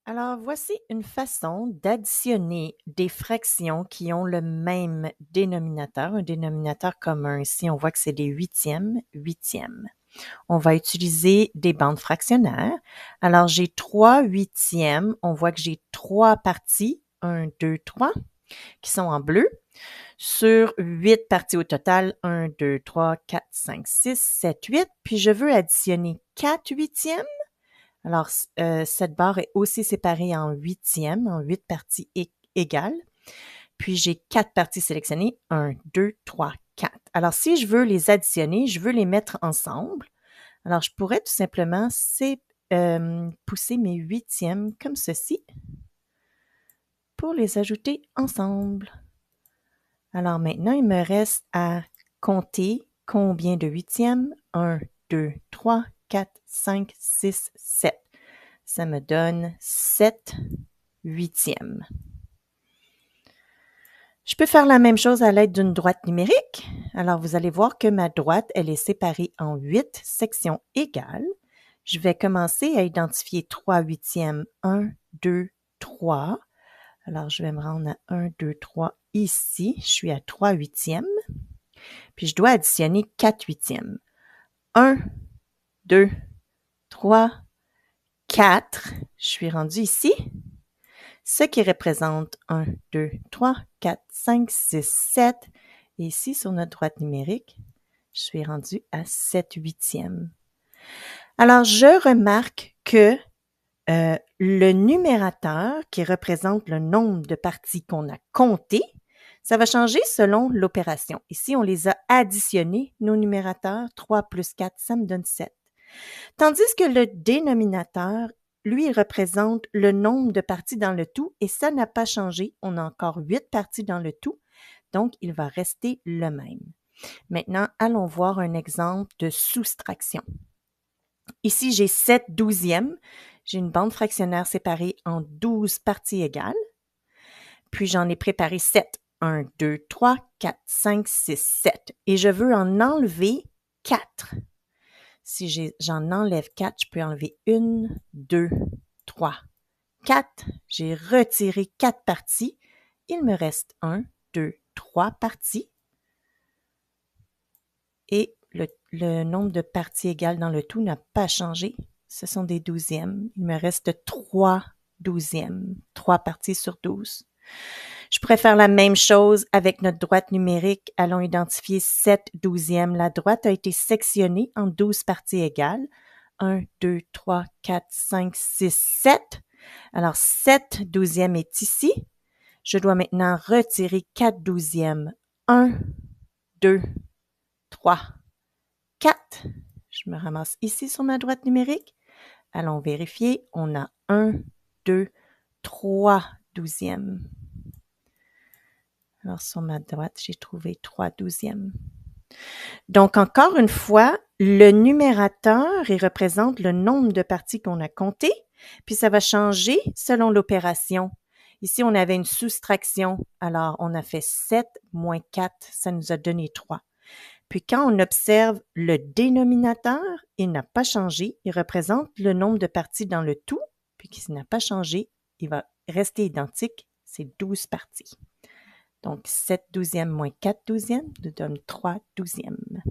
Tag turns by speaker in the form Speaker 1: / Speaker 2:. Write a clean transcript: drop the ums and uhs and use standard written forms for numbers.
Speaker 1: Alors, voici une façon d'additionner des fractions qui ont le même dénominateur, un dénominateur commun. Ici, on voit que c'est des huitièmes, huitièmes. On va utiliser des bandes fractionnaires. Alors, j'ai 3 huitièmes. On voit que j'ai 3 parties, 1, 2, 3, qui sont en bleu, sur 8 parties au total, 1, 2, 3, 4, 5, 6, 7, 8. Puis, je veux additionner 4 huitièmes. Alors, cette barre est aussi séparée en huitièmes, en 8 parties égales. Puis, j'ai 4 parties sélectionnées. 1, 2, 3, 4. Alors, si je veux les additionner, je veux les mettre ensemble. Alors, je pourrais tout simplement pousser mes huitièmes comme ceci pour les ajouter ensemble. Alors, maintenant, il me reste à compter combien de huitièmes? 1, 2, 3, 4, 5, 6, 7. Ça me donne 7 huitièmes. Je peux faire la même chose à l'aide d'une droite numérique. Alors, vous allez voir que ma droite, elle est séparée en 8 sections égales. Je vais commencer à identifier 3 huitièmes. 1, 2, 3. Alors, je vais me rendre à 1, 2, 3 ici. Je suis à 3 huitièmes. Puis, je dois additionner 4 huitièmes. 1, 2, 3, 4. Je suis rendue ici. Ce qui représente 1, 2, 3, 4, 5, 6, 7. Et ici, sur notre droite numérique, je suis rendue à 7 huitièmes. Alors, je remarque que le numérateur, qui représente le nombre de parties qu'on a comptées, ça va changer selon l'opération. Ici, on les a additionnés, nos numérateurs. 3 plus 4, ça me donne 7. Tandis que le dénominateur, lui, il représente le nombre de parties dans le tout et ça n'a pas changé. On a encore 8 parties dans le tout, donc il va rester le même. Maintenant, allons voir un exemple de soustraction. Ici, j'ai 7 douzièmes. J'ai une bande fractionnaire séparée en 12 parties égales. Puis, j'en ai préparé 7. 1, 2, 3, 4, 5, 6, 7. Et je veux en enlever 4. Si j'en enlève 4, je peux enlever 1, 2, 3, 4. J'ai retiré 4 parties. Il me reste 1, 2, 3 parties. Et le nombre de parties égales dans le tout n'a pas changé. Ce sont des douzièmes. Il me reste 3 douzièmes. 3 parties sur 12. Je pourrais faire la même chose avec notre droite numérique. Allons identifier 7 douzièmes. La droite a été sectionnée en 12 parties égales. 1, 2, 3, 4, 5, 6, 7. Alors, 7 douzièmes est ici. Je dois maintenant retirer 4 douzièmes. 1, 2, 3, 4. Je me ramasse ici sur ma droite numérique. Allons vérifier. On a 1, 2, 3 douzièmes. Alors, sur ma droite, j'ai trouvé 3 douzièmes. Donc, encore une fois, le numérateur, il représente le nombre de parties qu'on a comptées, puis ça va changer selon l'opération. Ici, on avait une soustraction, alors on a fait 7 moins 4, ça nous a donné 3. Puis quand on observe le dénominateur, il n'a pas changé, il représente le nombre de parties dans le tout, puis s'il n'a pas changé, il va rester identique, c'est 12 parties. Donc, 7 douzièmes moins 4 douzièmes nous donne 3 douzièmes.